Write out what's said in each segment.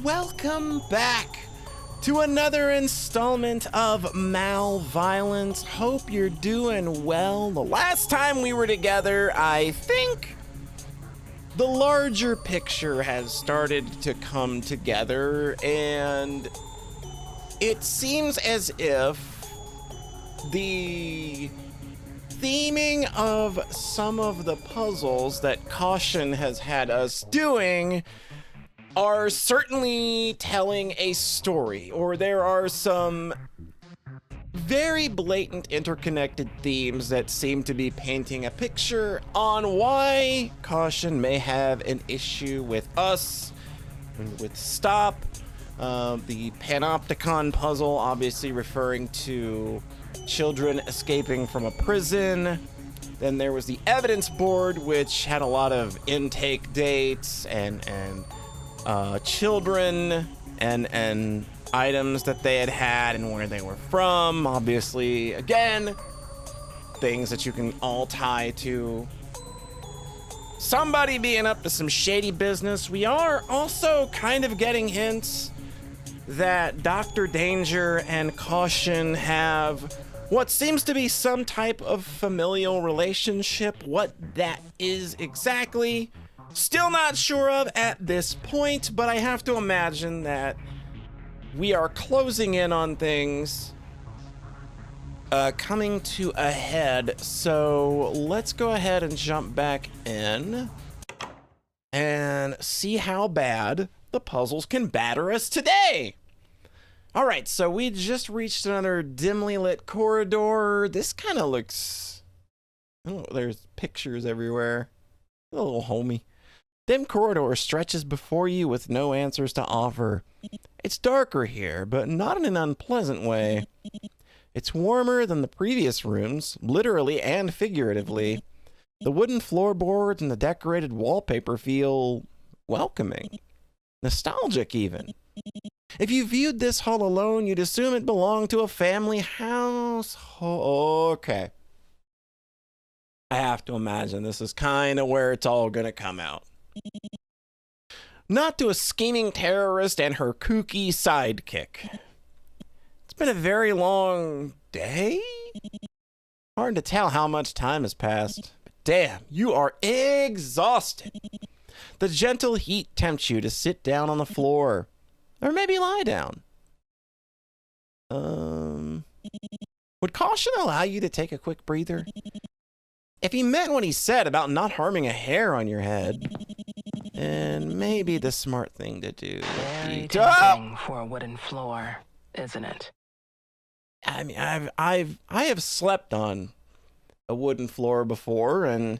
Welcome back to another installment of malViolence. Hope you're doing well. The last time we were together, I think the larger picture has started to come together, and it seems as if the theming of some of the puzzles that Caution has had us doing are certainly telling a story, or there are some very blatant interconnected themes that seem to be painting a picture on why Caution may have an issue with us, with Stop, the Panopticon puzzle obviously referring to children escaping from a prison. Then there was the evidence board, which had a lot of intake dates and children and items that they had and where they were from. Obviously, again, things that you can all tie to somebody being up to some shady business. We are also kind of getting hints that Dr. Danger and Caution have what seems to be some type of familial relationship. What that is exactly, still not sure of at this point, but I have to imagine that we are closing in on things coming to a head. So let's go ahead and jump back in and see how bad the puzzles can batter us today. All right, so we just reached another dimly lit corridor. This kind of looks, oh, there's pictures everywhere. A little homey. Dim corridor stretches before you with no answers to offer. It's darker here, but not in an unpleasant way. It's warmer than the previous rooms, literally and figuratively. The wooden floorboards and the decorated wallpaper feel welcoming, nostalgic even. If you viewed this hall alone, you'd assume it belonged to a family house. Okay. I have to imagine this is kind of where it's all gonna come out. Not to a scheming terrorist and her kooky sidekick. It's been a very long day? Hard to tell how much time has passed. But damn, you are exhausted. The gentle heat tempts you to sit down on the floor. Or maybe lie down. Would Caution allow you to take a quick breather? If he meant what he said about not harming a hair on your head, and maybe the smart thing to do. Very tempting for a wooden floor, isn't it? I mean, I have slept on a wooden floor before, and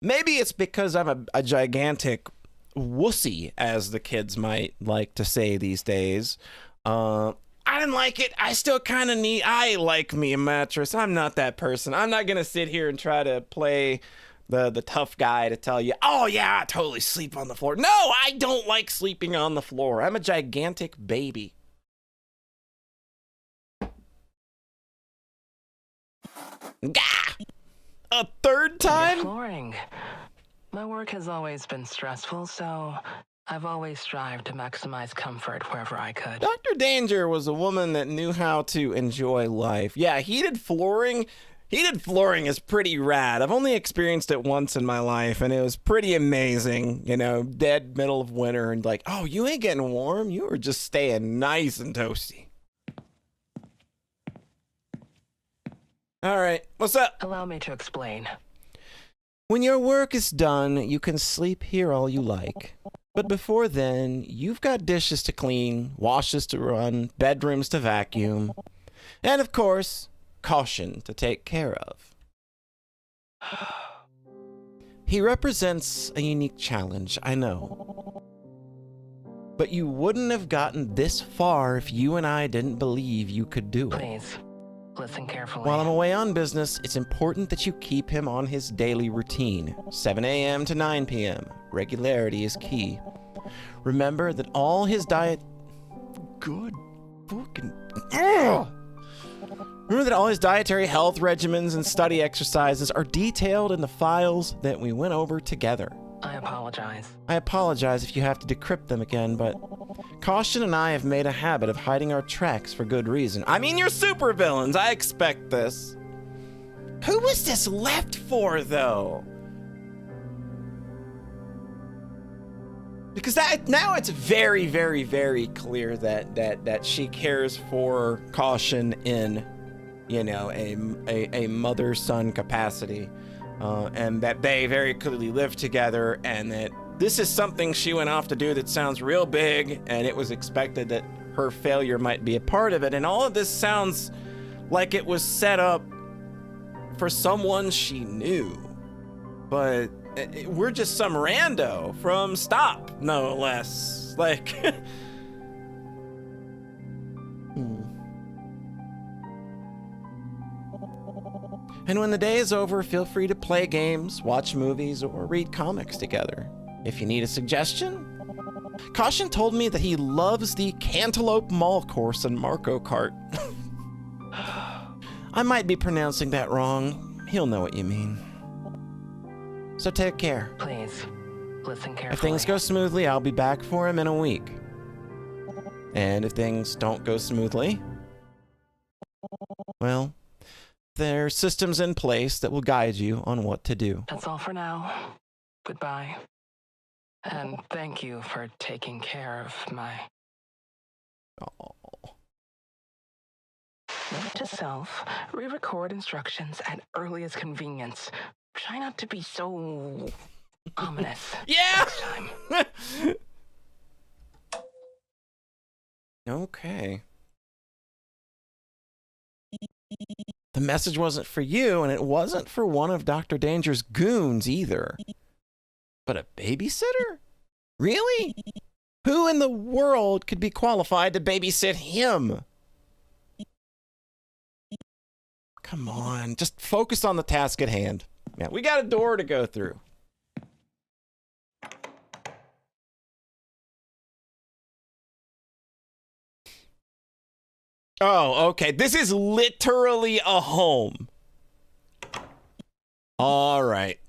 maybe it's because I'm a gigantic wussy, as the kids might like to say these days. I didn't like it. I still kind of I like me a mattress. I'm not that person. I'm not gonna sit here and try to play the tough guy to tell you, oh yeah, I totally sleep on the floor. No, I don't like sleeping on the floor. I'm a gigantic baby. Gah! A third time? Good flooring. My work has always been stressful, so I've always strived to maximize comfort wherever I could. Dr. Danger was a woman that knew how to enjoy life. Yeah, heated flooring is pretty rad. I've only experienced it once in my life, and it was pretty amazing. You know, dead middle of winter, and like, oh, you ain't getting warm. You were just staying nice and toasty. All right, what's up? Allow me to explain. When your work is done, you can sleep here all you like. But before then, you've got dishes to clean, washes to run, bedrooms to vacuum, and of course, Caution to take care of. He represents a unique challenge, I know. But you wouldn't have gotten this far if you and I didn't believe you could do it. Please, listen carefully. While I'm away on business, it's important that you keep him on his daily routine, 7 a.m. to 9 p.m. Regularity is key. Remember that all his diet... Good fucking... Ugh! Remember that all his dietary health regimens and study exercises are detailed in the files that we went over together. I apologize. I apologize if you have to decrypt them again, but Caution and I have made a habit of hiding our tracks for good reason. I mean, you're supervillains. I expect this. Who was this left for, though? Because now it's very, very, very clear that she cares for Caution in, you know, a mother-son capacity, and that they very clearly live together, and that this is something she went off to do that sounds real big, and it was expected that her failure might be a part of it. And all of this sounds like it was set up for someone she knew. But we're just some rando from Stop, no less. Like... And when the day is over, feel free to play games, watch movies, or read comics together. If you need a suggestion, Caution told me that he loves the Cantaloupe Mall course in Marco Kart. I might be pronouncing that wrong. He'll know what you mean. So take care. Please, listen carefully. If things go smoothly, I'll be back for him in a week. And if things don't go smoothly, well, there are systems in place that will guide you on what to do. That's all for now. Goodbye. And thank you for taking care of my... Oh. Note to self, re-record instructions at earliest convenience. Try not to be so... ominous. Yeah! Next time. Okay. The message wasn't for you, and it wasn't for one of Dr. Danger's goons either. But a babysitter? Really? Who in the world could be qualified to babysit him? Come on, just focus on the task at hand. Yeah, we got a door to go through. Oh, okay. This is literally a home. All right.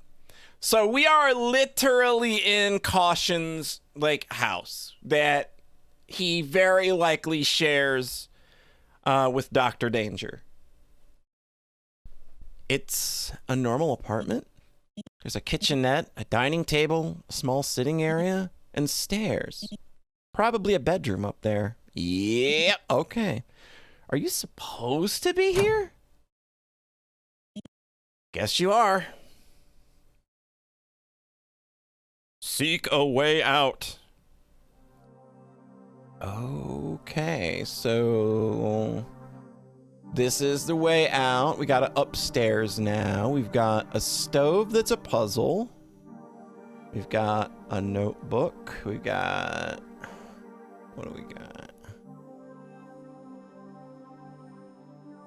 So we are literally in Caution's, like, house that he very likely shares with Dr. Danger. It's a normal apartment. There's a kitchenette, a dining table, a small sitting area, and stairs. Probably a bedroom up there. Yep. Okay. Are you supposed to be here? Guess you are. Seek a way out. Okay, so this is the way out. We got it upstairs now. We've got a stove that's a puzzle. We've got a notebook. We got... what do we got?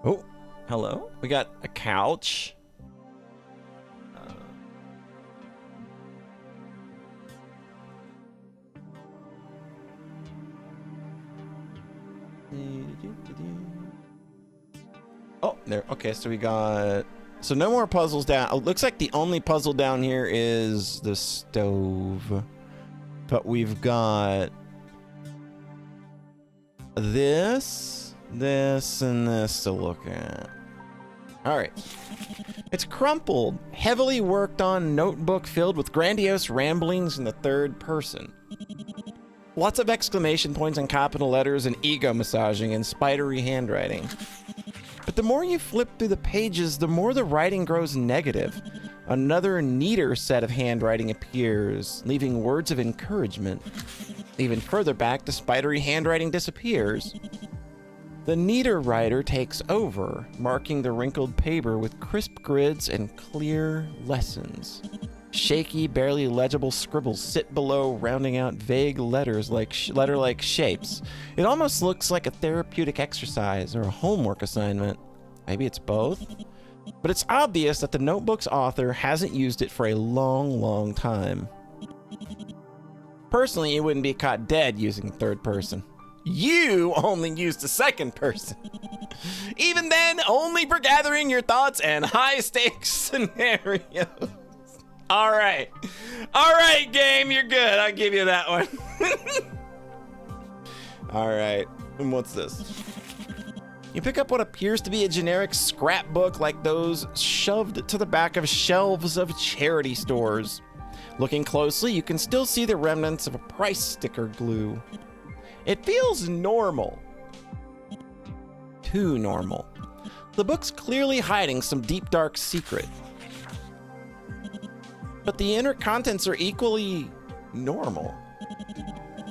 Oh, hello. We got a couch. Oh, there. Okay, so we got... so no more puzzles down. Oh, looks like the only puzzle down here is the stove. But we've got... this, and this to look at. Alright. It's crumpled, heavily worked on notebook filled with grandiose ramblings in the third person. Lots of exclamation points and capital letters and ego massaging and spidery handwriting. But the more you flip through the pages, the more the writing grows negative. Another neater set of handwriting appears, leaving words of encouragement. Even further back, the spidery handwriting disappears. The neater writer takes over, marking the wrinkled paper with crisp grids and clear lessons. Shaky, barely legible scribbles sit below, rounding out vague letters like letter-like shapes. It almost looks like a therapeutic exercise or a homework assignment. Maybe it's both? But it's obvious that the notebook's author hasn't used it for a long, long time. Personally, you wouldn't be caught dead using third person. You only used the second person. Even then, only for gathering your thoughts and high-stakes scenarios. All right, game, you're good. I'll give you that one. All right, and what's this? You pick up what appears to be a generic scrapbook like those shoved to the back of shelves of charity stores. Looking closely, you can still see the remnants of a price sticker glue. It feels normal. Too normal. The book's clearly hiding some deep, dark secret. But the inner contents are equally normal.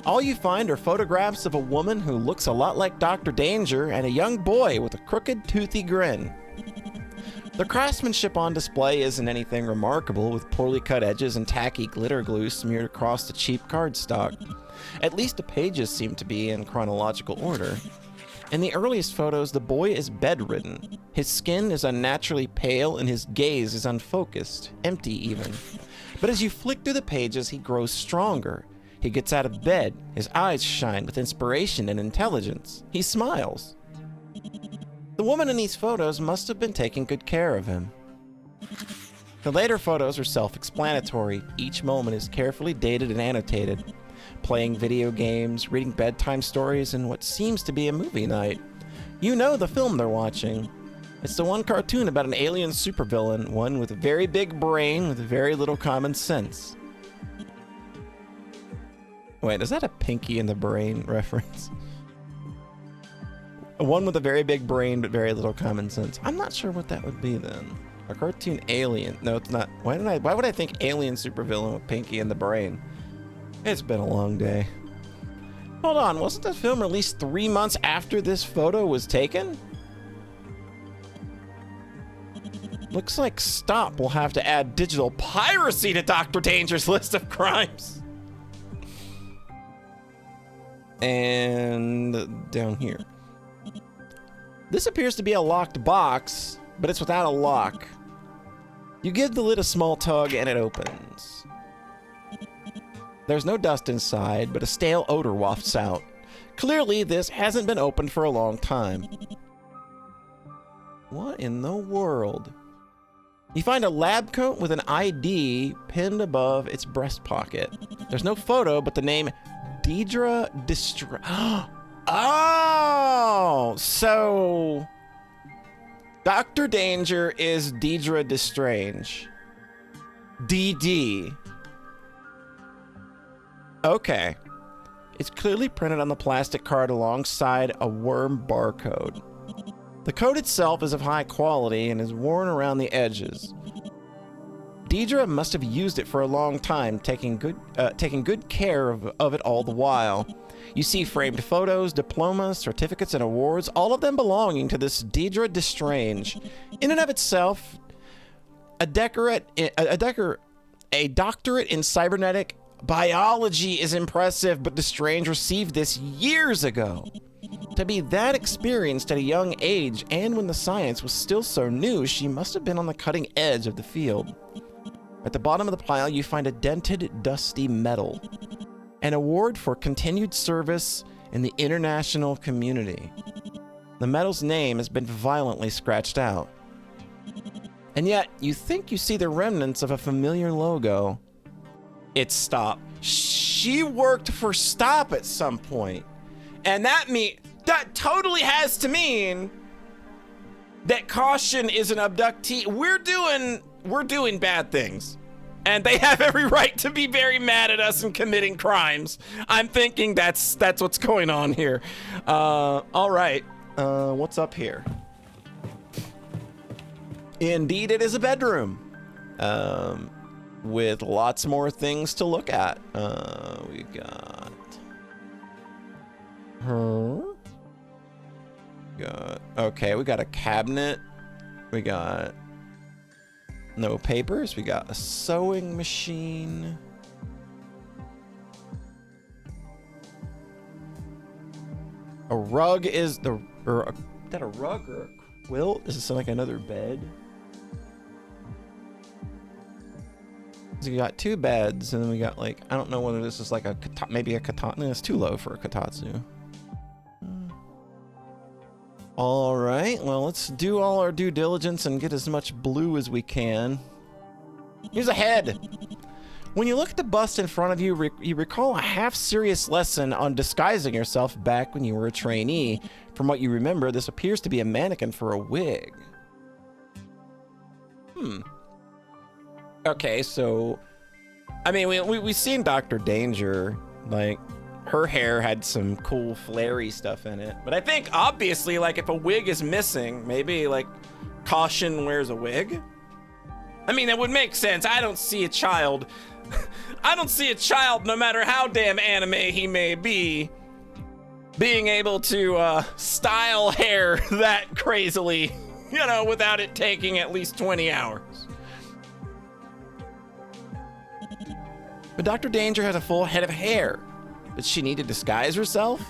All you find are photographs of a woman who looks a lot like Dr. Danger and a young boy with a crooked, toothy grin. The craftsmanship on display isn't anything remarkable, with poorly cut edges and tacky glitter glue smeared across the cheap cardstock. At least the pages seem to be in chronological order. In the earliest photos, the boy is bedridden. His skin is unnaturally pale and his gaze is unfocused, empty even. But as you flick through the pages, he grows stronger. He gets out of bed, his eyes shine with inspiration and intelligence. He smiles. The woman in these photos must have been taking good care of him. The later photos are self-explanatory. Each moment is carefully dated and annotated. Playing video games, reading bedtime stories, and what seems to be a movie night. You know the film they're watching. It's the one cartoon about an alien supervillain, one with a very big brain with very little common sense. Wait, is that a Pinky in the Brain reference? One with a very big brain but very little common sense. I'm not sure what that would be then. A cartoon alien. No, it's not. Why would I think alien supervillain with Pinky in the Brain? It's been a long day. Hold on, wasn't the film released 3 months after this photo was taken? Looks like Stop will have to add digital piracy to Dr. Danger's list of crimes. And down here. This appears to be a locked box, but it's without a lock. You give the lid a small tug and it opens. There's no dust inside, but a stale odor wafts out. Clearly, this hasn't been opened for a long time. What in the world? You find a lab coat with an ID pinned above its breast pocket. There's no photo, but the name Deidre Destrange. Oh, so Dr. Danger is Deidre Destrange. DD. Okay. It's clearly printed on the plastic card alongside a worm barcode. The code itself is of high quality and is worn around the edges. Deidre must have used it for a long time, taking good care of it all the while. You see framed photos, diplomas, certificates, and awards, all of them belonging to this Deidre Destrange. In and of itself, a doctorate in cybernetic biology is impressive, but Destrange received this years ago. To be that experienced at a young age, and when the science was still so new, she must have been on the cutting edge of the field. At the bottom of the pile, you find a dented, dusty medal. An award for continued service in the international community. The medal's name has been violently scratched out. And yet, you think you see the remnants of a familiar logo. It's Stop. She worked for Stop at some point. And that totally has to mean that Caution is an abductee. We're doing bad things. And they have every right to be very mad at us and committing crimes. I'm thinking that's what's going on here. All right. What's up here? Indeed, it is a bedroom. With lots more things to look at. We got her. Okay, we got a cabinet. We got no papers. We got a sewing machine. A rug is is that a rug or a quilt? Does it sound like another bed? So we got two beds, and then we got like, I don't know whether this is like maybe a katana. No, it's too low for a katatsu. All right, well, let's do all our due diligence and get as much blue as we can. Here's a head. When you look at the bust in front of you, you recall a half-serious lesson on disguising yourself back when you were a trainee. From what you remember, this appears to be a mannequin for a wig. Okay, so... I mean, we've seen Dr. Danger. Like, her hair had some cool, flary stuff in it. But I think, obviously, like, if a wig is missing, maybe, like, Caution wears a wig? I mean, that would make sense. I don't see a child... I don't see a child, no matter how damn anime he may be, being able to style hair that crazily, you know, without it taking at least 20 hours. But Dr. Danger has a full head of hair. Does she need to disguise herself?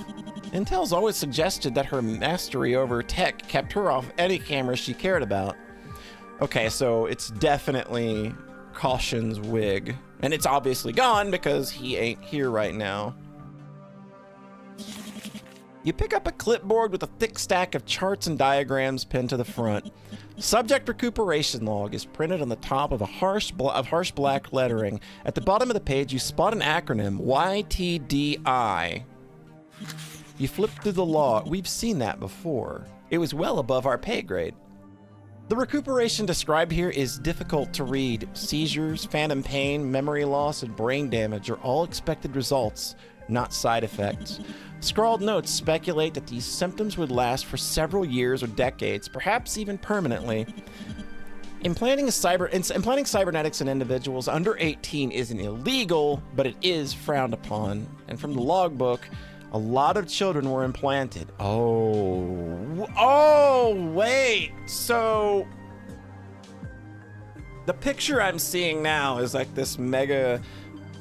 Intel's always suggested that her mastery over tech kept her off any camera she cared about. Okay, so it's definitely Caution's wig. And it's obviously gone because he ain't here right now. You pick up a clipboard with a thick stack of charts and diagrams pinned to the front. Subject recuperation log is printed on the top of harsh black lettering. At the bottom of the page, you spot an acronym, YTDI. You flip through the log. We've seen that before. It was well above our pay grade. The recuperation described here is difficult to read. Seizures, phantom pain, memory loss, and brain damage are all expected results, not side effects. Scrawled notes speculate that these symptoms would last for several years or decades, perhaps even permanently. Implanting cybernetics in individuals under 18 isn't illegal, but it is frowned upon. And from the logbook, a lot of children were implanted. Oh, wait. So the picture I'm seeing now is like this mega,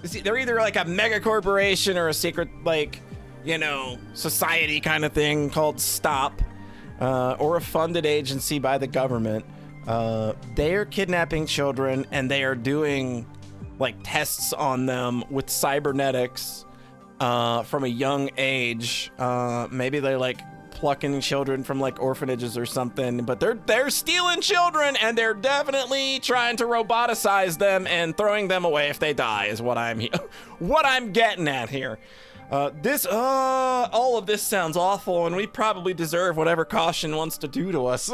they're either like a mega corporation or a secret, like, you know, society kind of thing called STOP, or a funded agency by the government. They are kidnapping children and they are doing like tests on them with cybernetics. From a young age. Maybe they're like plucking children from like orphanages or something, but they're stealing children and they're definitely trying to roboticize them and throwing them away if they die is what I'm getting at here. All of this sounds awful and we probably deserve whatever Caution wants to do to us.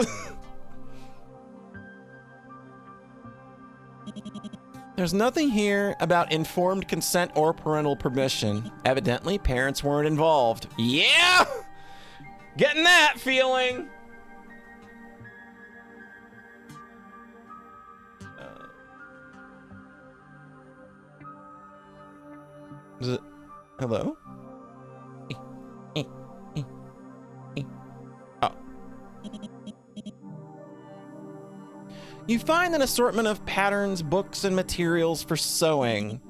There's nothing here about informed consent or parental permission. Evidently, parents weren't involved. Yeah! Getting that feeling! Is it... Hello? Oh. You find an assortment of patterns, books, and materials for sewing.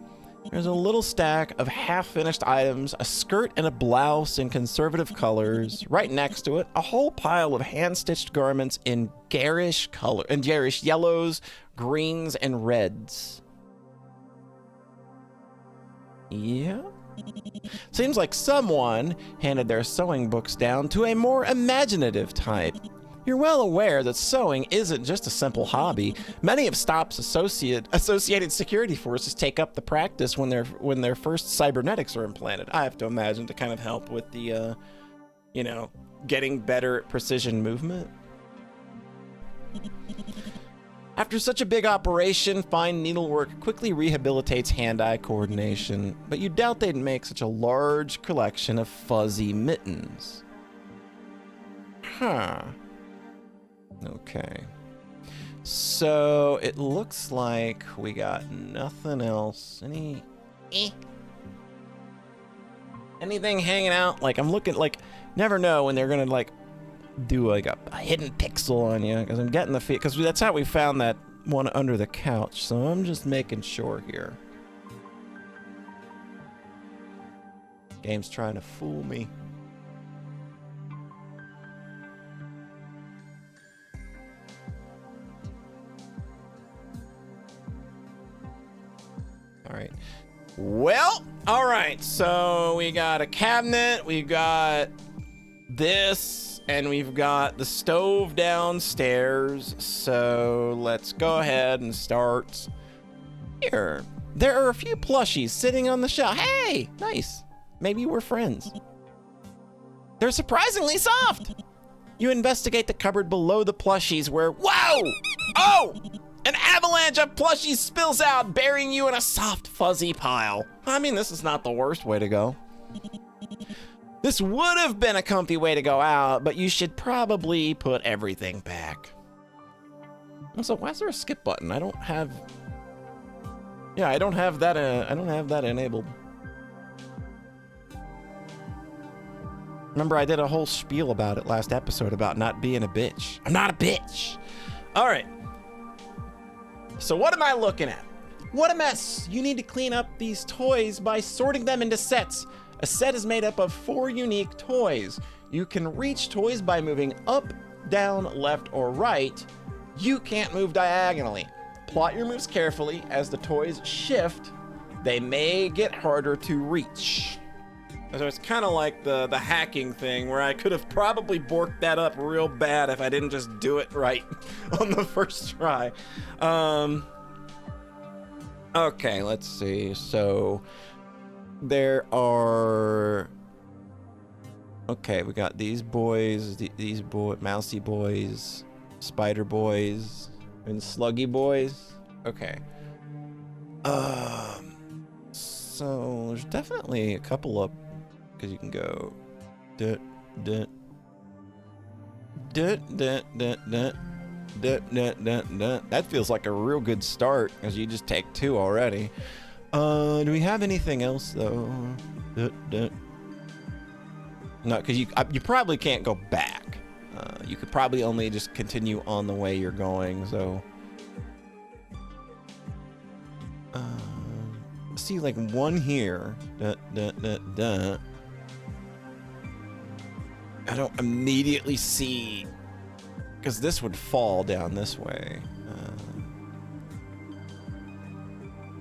There's a little stack of half-finished items, a skirt and a blouse in conservative colors. Right next to it, a whole pile of hand-stitched garments in garish yellows, greens, and reds. Yeah? Seems like someone handed their sewing books down to a more imaginative type. You're well aware that sewing isn't just a simple hobby. Many of STOP's associated security forces take up the practice when their first cybernetics are implanted. I have to imagine to kind of help with the, you know, getting better at precision movement. After such a big operation, fine needlework quickly rehabilitates hand-eye coordination, but you doubt they'd make such a large collection of fuzzy mittens. Huh. Okay. So it looks like we got nothing else. Anything hanging out? Like, I'm looking, like, never know when they're gonna, like, do, like, a hidden pixel on you, because I'm getting the feel, because that's how we found that one under the couch, so I'm just making sure here. Game's trying to fool me. All right. Well, all right. So we got a cabinet, we've got this, and we've got the stove downstairs. So let's go ahead and start here. There are a few plushies sitting on the shelf. Hey, nice. Maybe we're friends. They're surprisingly soft. You investigate the cupboard below the plushies where, whoa! Oh! An avalanche of plushies spills out, burying you in a soft, fuzzy pile. I mean, this is not the worst way to go. This would have been a comfy way to go out, but you should probably put everything back. Also, why is there a skip button? I don't have... Yeah, I don't have that enabled. Remember, I did a whole spiel about it last episode about not being a bitch. I'm not a bitch. All right. So what am I looking at? What a mess. You need to clean up these toys by sorting them into sets. A set is made up of 4 unique toys. You can reach toys by moving up, down, left, or right. You can't move diagonally. Plot your moves carefully. As the toys shift, they may get harder to reach. So it's kind of like the hacking thing where I could have probably borked that up real bad if I didn't just do it right on the first try. Okay, let's see. So there are... Okay, we got these boys, these mousy boys, spider boys, and sluggy boys. Okay. So there's definitely a couple of... Because you can go... That feels like a real good start, because you just take 2 already. Do we have anything else, though? No, because you probably can't go back. You could probably only just continue on the way you're going, so... See, like, one here. I don't immediately see... Because this would fall down this way.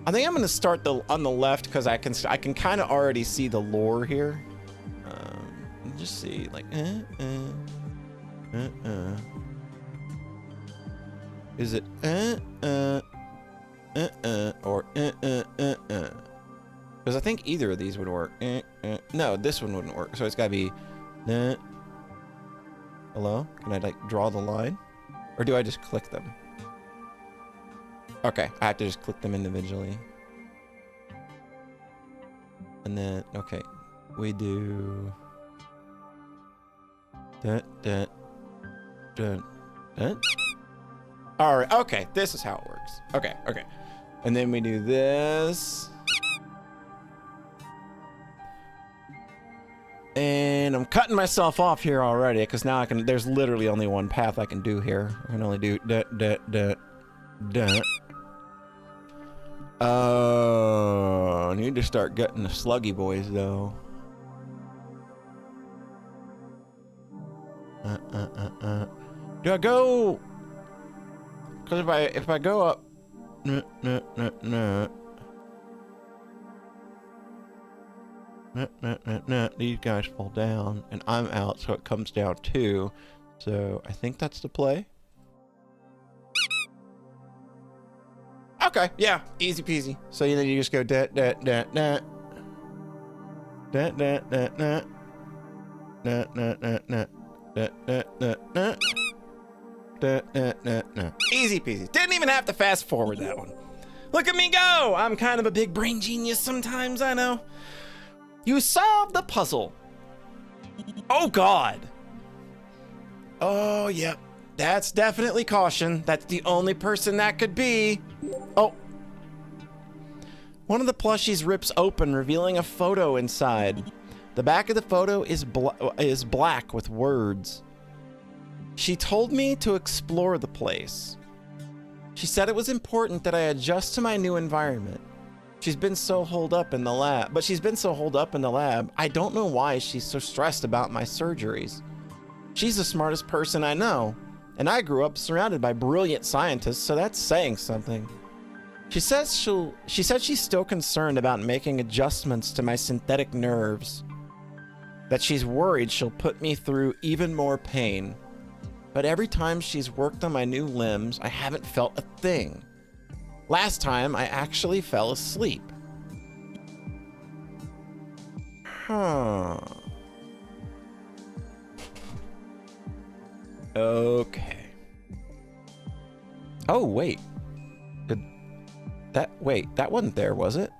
I think I'm going to start on the left because I can kind of already see the lore here. Just see, like, is it or because I think either of these would work. No, this one wouldn't work. So it's got to be. Hello? Can I like draw the line, or do I just click them? Okay, I have to just click them individually. And then okay, we do. All right. Okay, this is how it works. Okay. Okay. And then we do this. And I'm cutting myself off here already because now I can. There's literally only one path I can do here. I can only do I need to start getting the sluggy boys though. Do I go? Because if I go up, these guys fall down, and I'm out, so it comes down too. So I think that's the play. Okay, yeah, easy peasy. So then you just go easy peasy. Didn't even have to fast forward that one. Look at me go! I'm kind of a big brain genius sometimes, I know. You solved the puzzle. Oh God. Oh, yep. That's definitely caution. That's the only person that could be. Oh. One of the plushies rips open, revealing a photo inside. The back of the photo is black with words. She told me to explore the place. She said it was important that I adjust to my new environment. She's been so holed up in the lab, I don't know why she's so stressed about my surgeries. She's the smartest person I know, and I grew up surrounded by brilliant scientists, so that's saying something. She said she's still concerned about making adjustments to my synthetic nerves, that she's worried she'll put me through even more pain. But every time she's worked on my new limbs, I haven't felt a thing. Last time, I actually fell asleep. Huh. Okay. Oh, wait. Wait, that wasn't there, was it?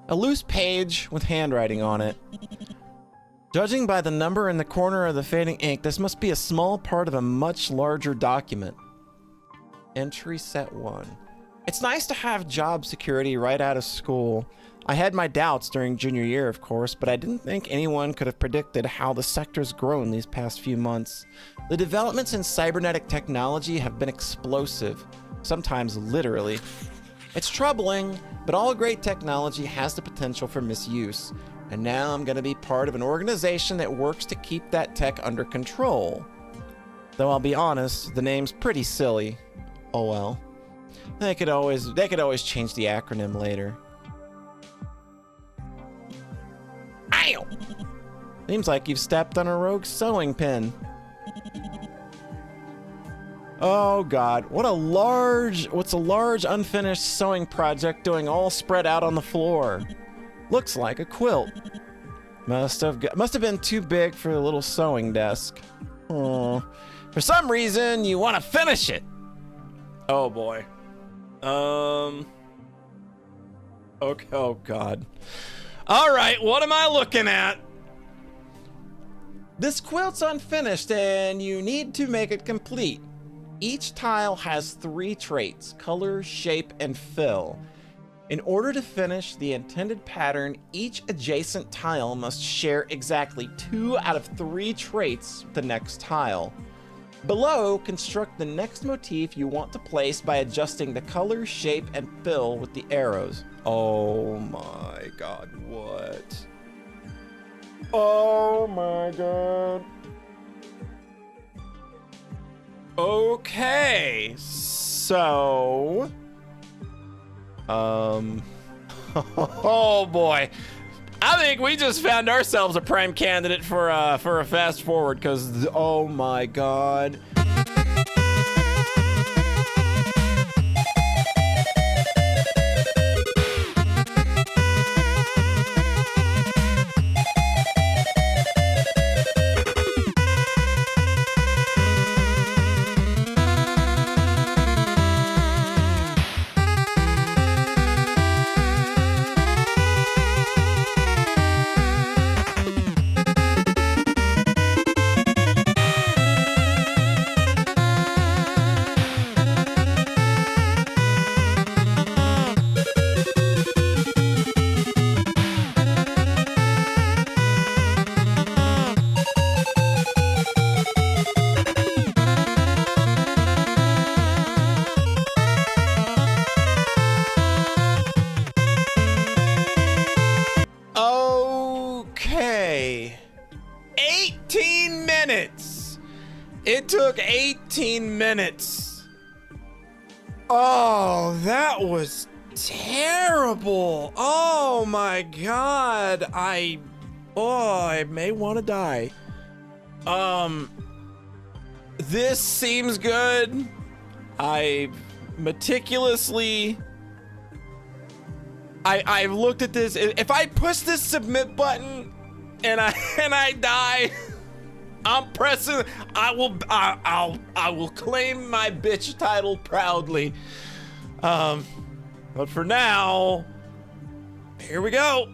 A loose page with handwriting on it. Judging by the number in the corner of the fading ink, this must be a small part of a much larger document. Entry set 1. It's nice to have job security right out of school. I had my doubts during junior year, of course, but I didn't think anyone could have predicted how the sector's grown these past few months. The developments in cybernetic technology have been explosive, sometimes literally. It's troubling, but all great technology has the potential for misuse. And now I'm going to be part of an organization that works to keep that tech under control. Though I'll be honest, the name's pretty silly. Oh well. They could always change the acronym later. Ow! Seems like you've stepped on a rogue sewing pin. Oh god, what's a large unfinished sewing project doing all spread out on the floor? Looks like a quilt. Must have been too big for a little sewing desk. Oh, for some reason you want to finish it. Oh boy. Okay, oh god. All right, what am I looking at? This quilt's unfinished and you need to make it complete. Each tile has 3 traits: color, shape, and fill. In order to finish the intended pattern, each adjacent tile must share exactly 2 out of 3 traits with the next tile. Below, construct the next motif you want to place by adjusting the color, shape, and fill with the arrows. Oh my god, what? Oh my god. Okay, so... oh boy. I think we just found ourselves a prime candidate for a fast forward, because oh my god. Okay. 18 minutes. It took 18 minutes. Oh, that was terrible. Oh my god. I may want to die. This seems good. I meticulously I've looked at this. If I push this submit button and I die, I'm pressing. I will claim my bitch title proudly. But for now, here we go.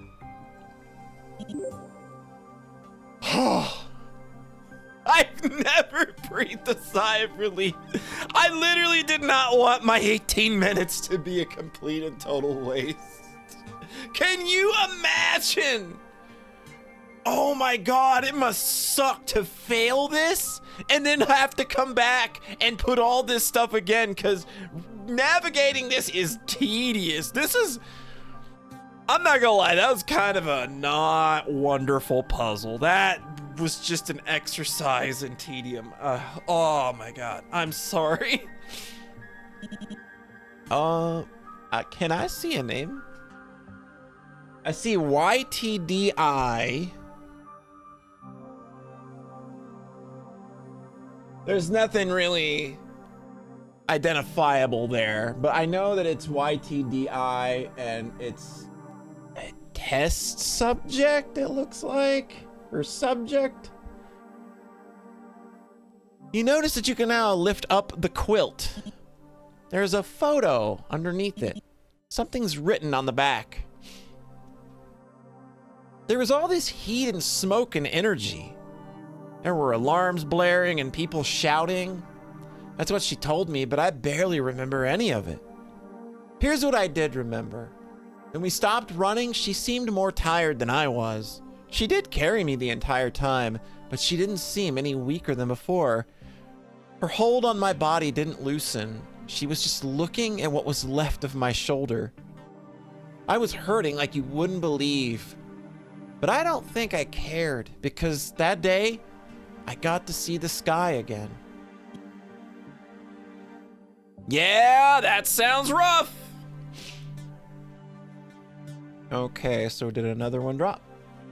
I've never breathed a sigh of relief. I literally did not want my 18 minutes to be a complete and total waste. Can you imagine? Oh my god, it must suck to fail this and then have to come back and put all this stuff again, because navigating this is tedious. I'm not gonna lie, that was kind of a not wonderful puzzle. That was just an exercise in tedium. Oh my god, I'm sorry. Can I see a name? I see YTDI. There's nothing really. identifiable there, but I know that it's YTDI and it's a test subject, it looks like, or subject. You notice that you can now lift up the quilt. There's a photo underneath it. Something's written on the back. There was all this heat and smoke and energy. There were alarms blaring and people shouting. That's what she told me, but I barely remember any of it. Here's what I did remember. When we stopped running, she seemed more tired than I was. She did carry me the entire time, but she didn't seem any weaker than before. Her hold on my body didn't loosen. She was just looking at what was left of my shoulder. I was hurting like you wouldn't believe. But I don't think I cared, because that day, I got to see the sky again. Yeah, that sounds rough. Okay, so did another one drop?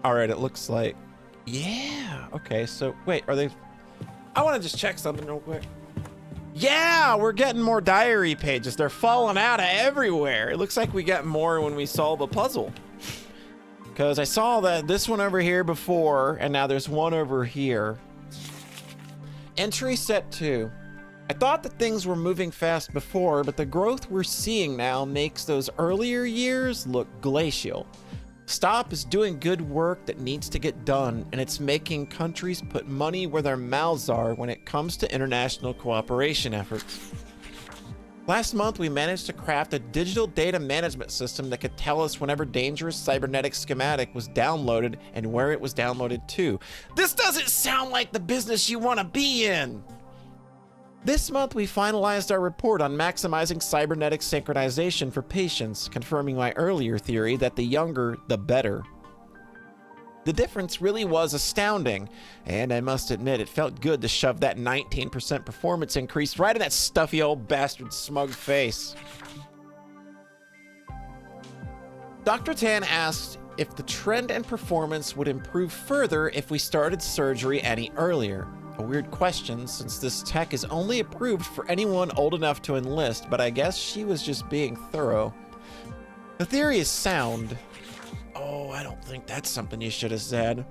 All right, it looks like, yeah. Okay, so wait, are they, I want to just check something real quick. Yeah, we're getting more diary pages. They're falling out of everywhere. It looks like we got more when we solve a puzzle. Because I saw that this one over here before, and now there's one over here. Entry set 2. I thought that things were moving fast before, but the growth we're seeing now makes those earlier years look glacial. Stop is doing good work that needs to get done, and it's making countries put money where their mouths are when it comes to international cooperation efforts. Last month, we managed to craft a digital data management system that could tell us whenever dangerous cybernetic schematic was downloaded and where it was downloaded to. This doesn't sound like the business you want to be in! This month, we finalized our report on maximizing cybernetic synchronization for patients, confirming my earlier theory that the younger, the better. The difference really was astounding, and I must admit, it felt good to shove that 19% performance increase right in that stuffy old bastard's smug face. Dr. Tan asked if the trend and performance would improve further if we started surgery any earlier. A weird question, since this tech is only approved for anyone old enough to enlist, but I guess she was just being thorough. The theory is sound. Oh, I don't think that's something you should have said.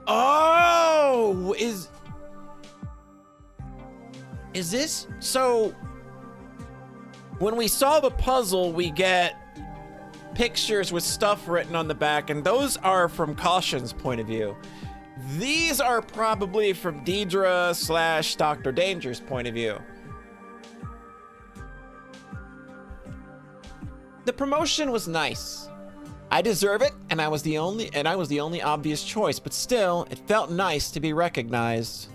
Oh, is this? So, when we solve a puzzle, we get pictures with stuff written on the back, and those are from Caution's point of view. These are probably from Deidre / Dr. Danger's point of view. The promotion was nice. I deserve it, and I was the only obvious choice, but still, it felt nice to be recognized.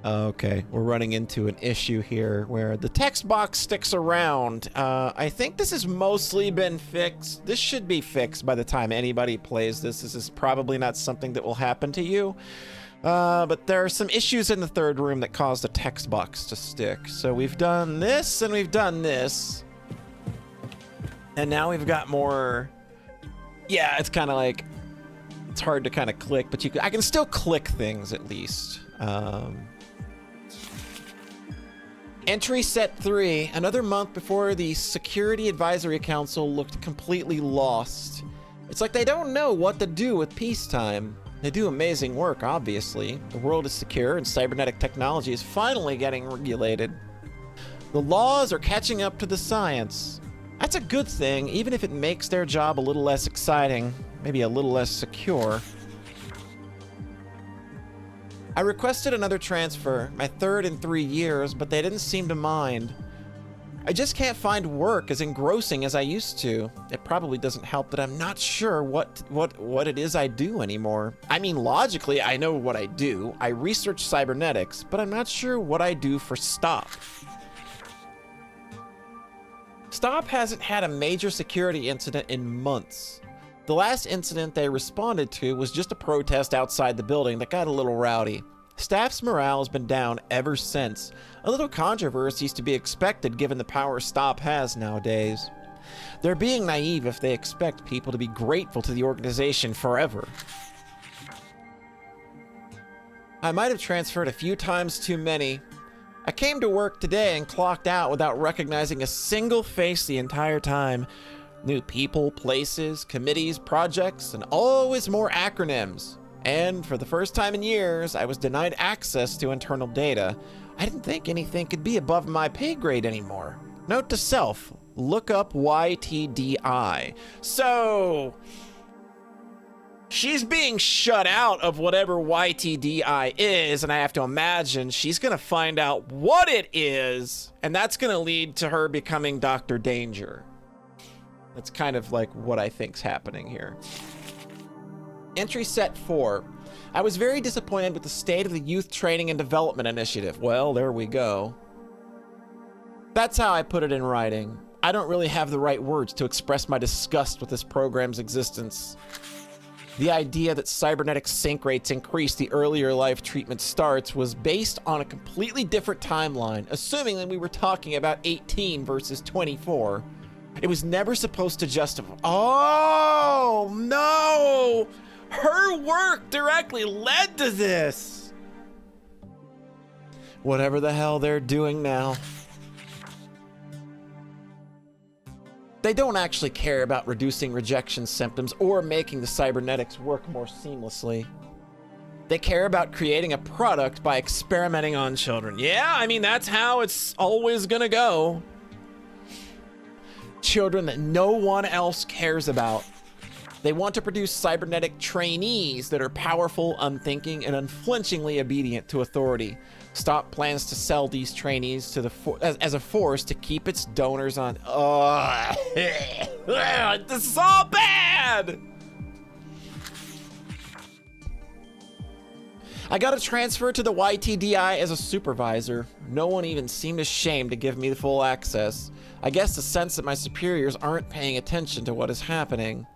Okay, we're running into an issue here where the text box sticks around. I think this has mostly been fixed. This should be fixed by the time anybody plays this. This is probably not something that will happen to you. But there are some issues in the third room that caused the text box to stick. So we've done this and we've done this. And now we've got more. Yeah, it's kind of like, it's hard to kind of click, but I can still click things at least. Entry set 3, another month before the Security Advisory Council looked completely lost. It's like they don't know what to do with peacetime. They do amazing work, obviously. The world is secure and cybernetic technology is finally getting regulated. The laws are catching up to the science. That's a good thing, even if it makes their job a little less exciting, maybe a little less secure. I requested another transfer, my third in 3 years, but they didn't seem to mind. I just can't find work as engrossing as I used to. It probably doesn't help that I'm not sure what it is I do anymore. I mean, logically, I know what I do. I research cybernetics, but I'm not sure what I do for Stop. Stop hasn't had a major security incident in months. The last incident they responded to was just a protest outside the building that got a little rowdy. Staff's morale has been down ever since. A little controversy is to be expected given the power Stop has nowadays. They're being naive if they expect people to be grateful to the organization forever. I might have transferred a few times too many. I came to work today and clocked out without recognizing a single face the entire time. New people, places, committees, projects, and always more acronyms. And for the first time in years, I was denied access to internal data. I didn't think anything could be above my pay grade anymore. Note to self, look up YTDI. So, she's being shut out of whatever YTDI is, and I have to imagine she's gonna find out what it is, and that's gonna lead to her becoming Dr. Danger. That's kind of like what I think's happening here. Entry set 4. I was very disappointed with the state of the Youth Training and Development Initiative. Well, there we go. That's how I put it in writing. I don't really have the right words to express my disgust with this program's existence. The idea that cybernetic sync rates increase the earlier life treatment starts was based on a completely different timeline, assuming that we were talking about 18 versus 24. It was never supposed to justify. Oh, no! Her work directly led to this! Whatever the hell they're doing now. They don't actually care about reducing rejection symptoms or making the cybernetics work more seamlessly. They care about creating a product by experimenting on children. Yeah, I mean, that's how it's always gonna go. Children that no one else cares about. They want to produce cybernetic trainees that are powerful, unthinking, and unflinchingly obedient to authority. Stop plans to sell these trainees to the as a force to keep its donors on. This is all bad. I got a transfer to the YTDI as a supervisor. No one even seemed ashamed to give me the full access. I guess the sense that my superiors aren't paying attention to what is happening.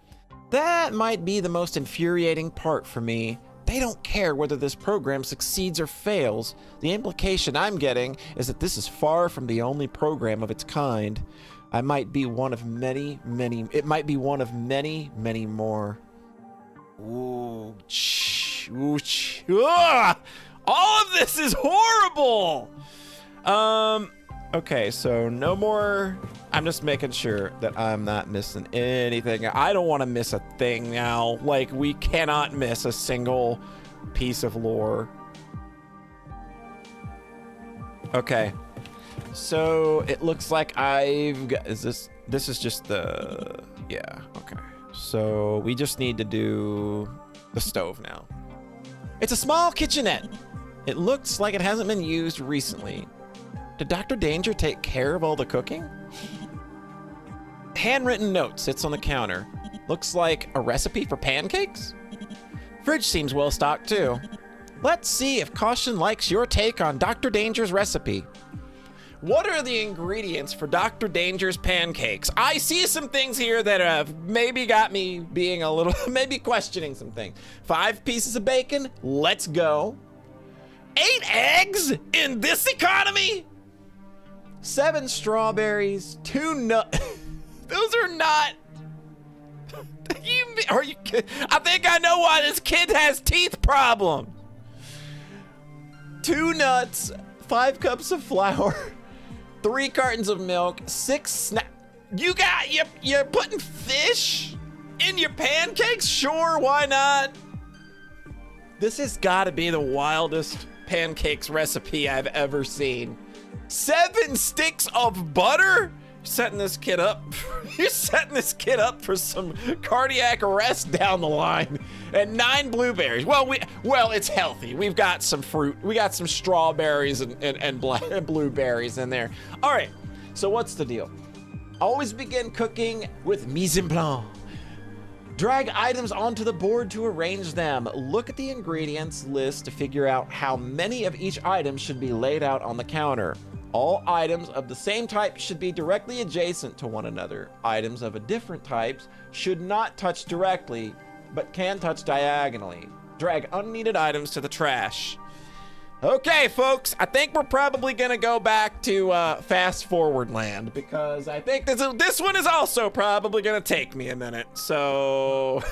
That might be the most infuriating part for me. They don't care whether this program succeeds or fails. The implication I'm getting is that this is far from the only program of its kind. I might be one of many, it might be one of many, many more. Ooh, all of this is horrible! Okay, so no more. I'm just making sure that I'm not missing anything. I don't want to miss a thing now. Like, we cannot miss a single piece of lore. Okay. So it looks like I've got, this is just the, yeah, okay. So we just need to do the stove now. It's a small kitchenette. It looks like it hasn't been used recently. Did Dr. Danger take care of all the cooking? Handwritten note sits on the counter. Looks like a recipe for pancakes? Fridge seems well stocked too. Let's see if Caution likes your take on Dr. Danger's recipe. What are the ingredients for Dr. Danger's pancakes? I see some things here that have maybe got me being a little, maybe questioning some things. 5 pieces of bacon, let's go. 8 eggs in this economy? 7 strawberries, 2 nuts. Those are not. Are you kidding? I think I know why this kid has teeth problems. 2 nuts, 5 cups of flour, 3 cartons of milk, 6 snacks. You're putting fish in your pancakes? Sure, why not? This has got to be the wildest pancakes recipe I've ever seen. 7 sticks of butter? Setting this kid up. You're setting this kid up for some cardiac arrest down the line. And 9 blueberries. Well, it's healthy. We've got some fruit. We got some strawberries and blueberries in there. All right. So what's the deal? Always begin cooking with mise en place. Drag items onto the board to arrange them. Look at the ingredients list to figure out how many of each item should be laid out on the counter. All items of the same type should be directly adjacent to one another. Items of a different types should not touch directly, but can touch diagonally. Drag unneeded items to the trash. Okay, folks, I think we're probably gonna go back to fast forward land because I think this one is also probably gonna take me a minute. So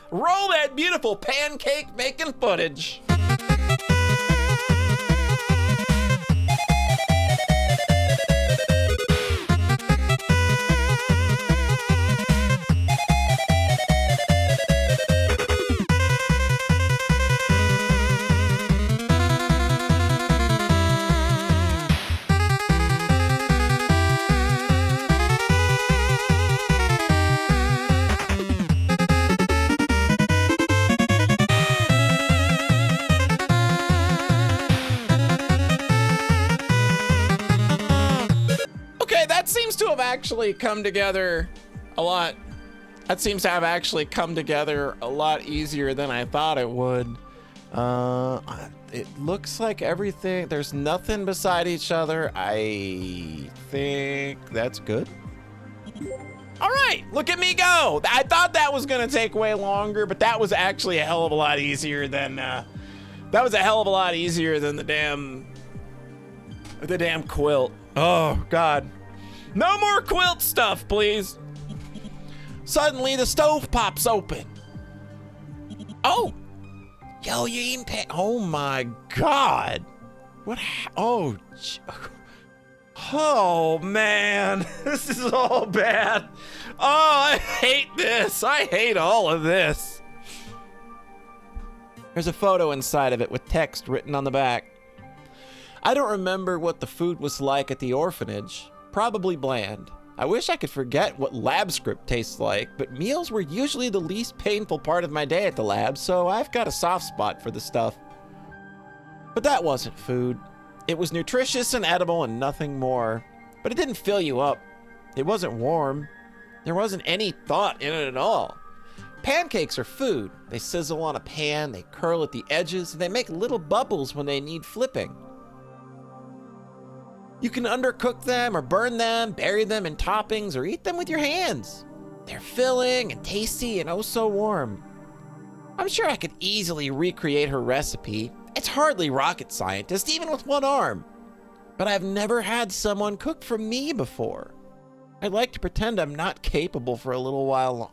roll that beautiful pancake making footage. actually come together a lot. That seems to have actually come together a lot easier than I thought it would. It looks like everything, there's nothing beside each other. I think that's good. All right, look at me go. I thought that was gonna take way longer, but that was actually a hell of a lot easier than, the damn quilt. Oh, God. No more quilt stuff, please. Suddenly, the stove pops open. Oh. Yo, you eating oh, my God. What? Oh, oh, man. This is all bad. Oh, I hate this. I hate all of this. There's a photo inside of it with text written on the back. I don't remember what the food was like at the orphanage. Probably bland. I wish I could forget what lab script tastes like, but meals were usually the least painful part of my day at the lab, so I've got a soft spot for the stuff. But that wasn't food. It was nutritious and edible and nothing more. But it didn't fill you up. It wasn't warm. There wasn't any thought in it at all. Pancakes are food. They sizzle on a pan, they curl at the edges, and they make little bubbles when they need flipping. You can undercook them or burn them, bury them in toppings, or eat them with your hands. They're filling and tasty and oh so warm. I'm sure I could easily recreate her recipe. It's hardly rocket scientist, even with one arm. But I've never had someone cook for me before. I'd like to pretend I'm not capable for a little while.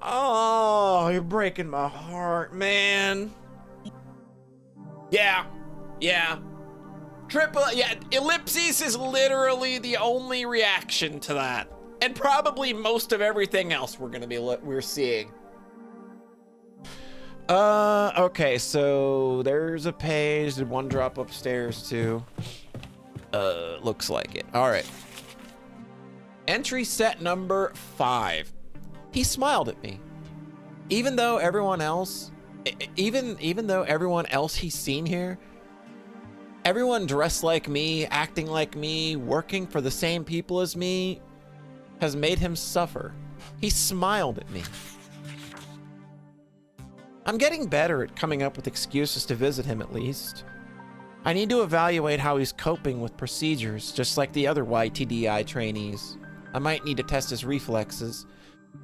Oh, you're breaking my heart, man. Yeah. Ellipses is literally the only reaction to that. And probably most of everything else we're seeing. Okay, so there's a page. Did one drop upstairs too? Looks like it. All right. Entry set number 5. He smiled at me. Even though everyone else he's seen here, everyone dressed like me, acting like me, working for the same people as me, has made him suffer. He smiled at me. I'm getting better at coming up with excuses to visit him at least. I need to evaluate how he's coping with procedures, just like the other YTDI trainees. I might need to test his reflexes.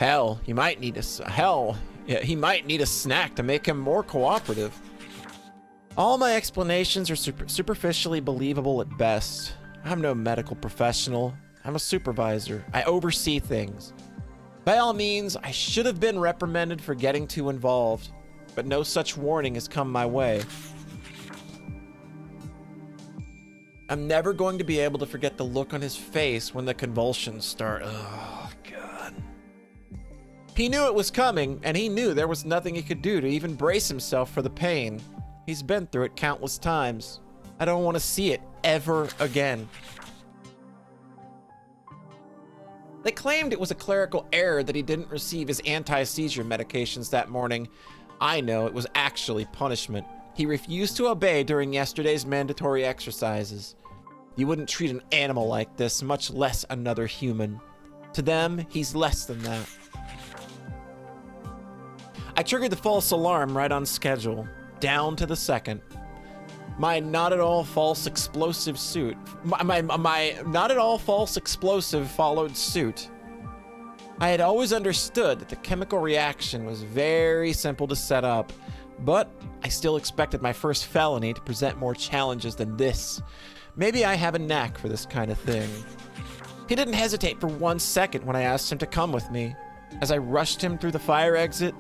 Hell, he might need a snack to make him more cooperative. All my explanations are superficially believable at best. I'm no medical professional. I'm a supervisor. I oversee things. By all means, I should have been reprimanded for getting too involved, but no such warning has come my way. I'm never going to be able to forget the look on his face when the convulsions start. Oh, God. He knew it was coming, and he knew there was nothing he could do to even brace himself for the pain. He's been through it countless times. I don't want to see it ever again. They claimed it was a clerical error that he didn't receive his anti-seizure medications that morning. I know it was actually punishment. He refused to obey during yesterday's mandatory exercises. You wouldn't treat an animal like this, much less another human. To them, he's less than that. I triggered the false alarm right on schedule, down to the second. My not at all false explosive suit. My not at all false explosive followed suit. I had always understood that the chemical reaction was very simple to set up, but I still expected my first felony to present more challenges than this. Maybe I have a knack for this kind of thing. He didn't hesitate for 1 second when I asked him to come with me. As I rushed him through the fire exit,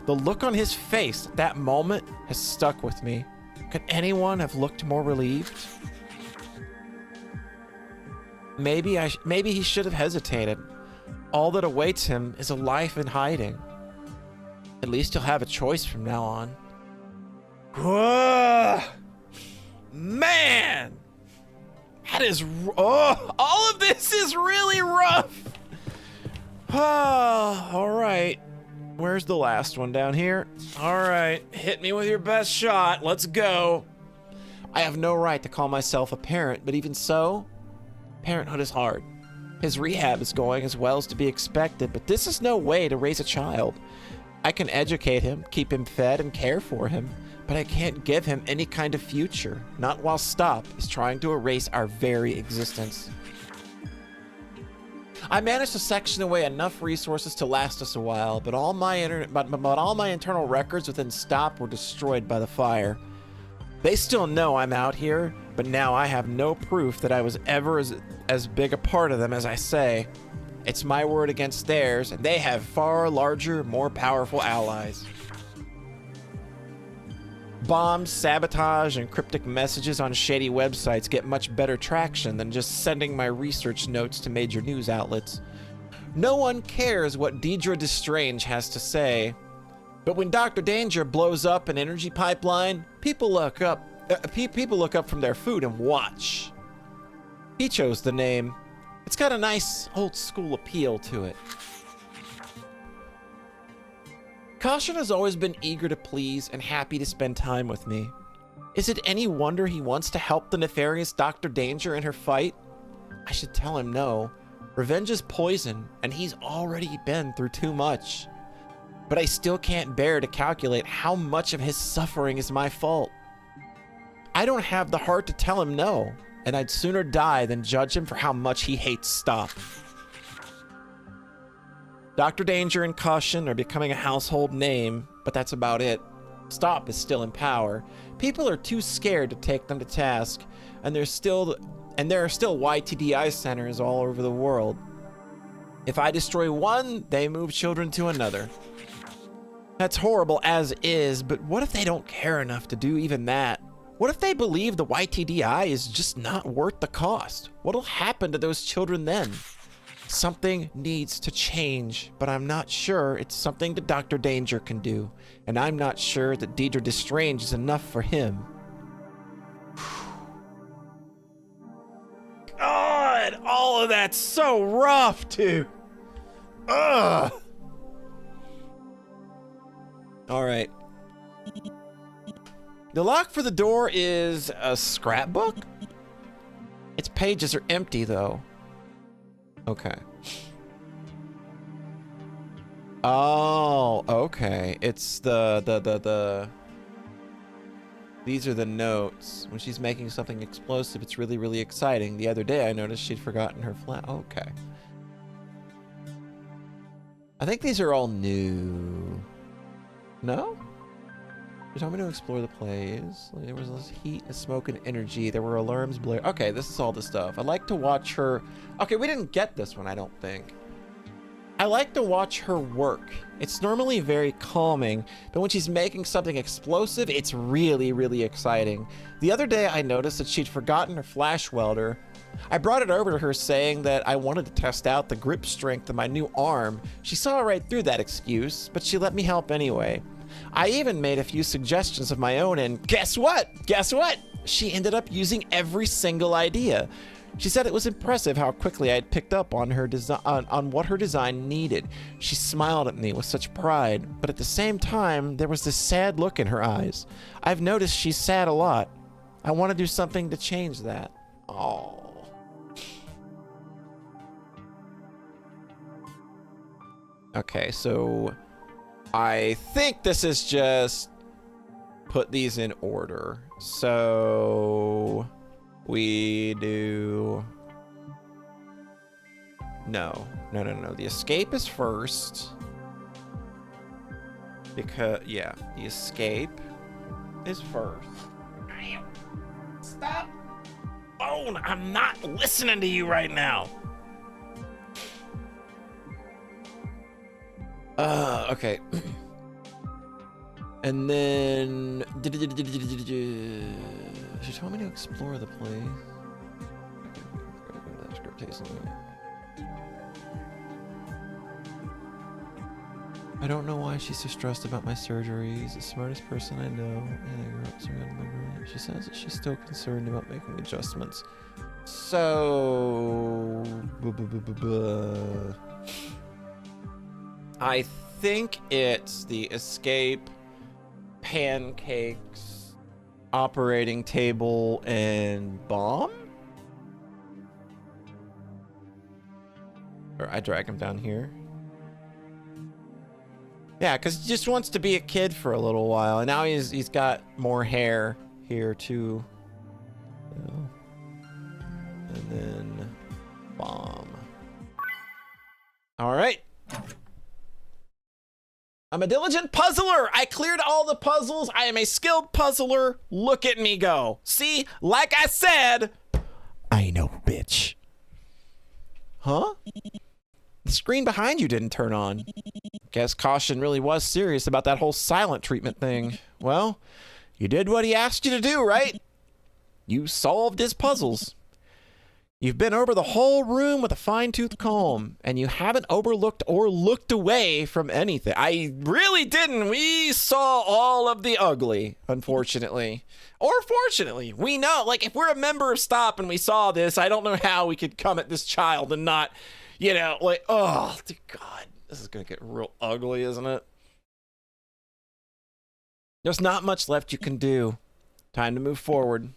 the look on his face at that moment has stuck with me. Could anyone have looked more relieved? Maybe he should have hesitated. All that awaits him is a life in hiding. At least he'll have a choice from now on. Whoa! Man! That is... Oh, all of this is really rough! Oh, all right. Where's the last one? Down here? All right. Hit me with your best shot. Let's go. I have no right to call myself a parent, but even so, Parenthood is hard. His rehab is going as well as to be expected, but this is no way to raise a child. I can educate him, keep him fed, and care for him, but I can't give him any kind of future, not while Stop is trying to erase our very existence. I managed to section away enough resources to last us a while, but all my internal records within Stop were destroyed by the fire. They still know I'm out here, but now I have no proof that I was ever as big a part of them as I say. It's my word against theirs, and they have far larger, more powerful allies. Bombs, sabotage, and cryptic messages on shady websites get much better traction than just sending my research notes to major news outlets. No one cares what Deidre Destrange has to say, but when Dr. Danger blows up an energy pipeline, people look up from their food and watch. He chose the name. It's got a nice old school appeal to it. Caution has always been eager to please and happy to spend time with me. Is it any wonder he wants to help the nefarious Dr. Danger in her fight? I should tell him no. Revenge is poison, and he's already been through too much. But I still can't bear to calculate how much of his suffering is my fault. I don't have the heart to tell him no, and I'd sooner die than judge him for how much he hates Stop. Dr. Danger and Caution are becoming a household name, but that's about it. Stop is still in power. People are too scared to take them to task, and there are still YTDI centers all over the world. If I destroy one, they move children to another. That's horrible as is, but what if they don't care enough to do even that? What if they believe the YTDI is just not worth the cost? What'll happen to those children then? Something needs to change, but I'm not sure it's something that Dr. Danger can do, and I'm not sure that Deidre Destrange is enough for him. God, all of that's so rough, too. Ugh. All right. The lock for the door is a scrapbook? Its pages are empty, though. Okay. Oh, okay. It's the these are the notes. When she's making something explosive, it's really, really exciting. The other day, I noticed she'd forgotten her flat. Okay. I think these are all new. No? You told me to explore the place. There was this heat, and smoke, and energy. There were alarms blare. Okay, this is all the stuff. I like to watch her. Okay, we didn't get this one, I don't think. I like to watch her work. It's normally very calming, but when she's making something explosive, it's really, really exciting. The other day, I noticed that she'd forgotten her flash welder. I brought it over to her saying that I wanted to test out the grip strength of my new arm. She saw right through that excuse, but she let me help anyway. I even made a few suggestions of my own, and guess what? Guess what? She ended up using every single idea. She said it was impressive how quickly I had picked up on her on what her design needed. She smiled at me with such pride, but at the same time, there was this sad look in her eyes. I've noticed she's sad a lot. I want to do something to change that. Oh. Okay, so I think this is just put these in order. So we do no. The escape is first. Because yeah, the escape is first. Stop. Phone, I'm not listening to you right now. Okay. And then she told me to explore the place. I don't know why she's so stressed about my surgeries. The smartest person I know. She says that she's still concerned about making adjustments. So I think it's the escape, pancakes, operating table, and bomb? Or I drag him down here. Yeah, because he just wants to be a kid for a little while, and now he's got more hair here too. And then bomb. All right. I'm a diligent puzzler. I cleared all the puzzles. I am a skilled puzzler. Look at me go. See, like I said, I know, bitch. Huh? The screen behind you didn't turn on. Guess Caution really was serious about that whole silent treatment thing. Well, you did what he asked you to do, right? You solved his puzzles. You've been over the whole room with a fine-tooth comb, and you haven't overlooked or looked away from anything. I really didn't. We saw all of the ugly, unfortunately. Or fortunately. We know, like, if we're a member of Stop and we saw this, I don't know how we could come at this child and not, you know, like, oh, dear God. This is going to get real ugly, isn't it? There's not much left you can do. Time to move forward.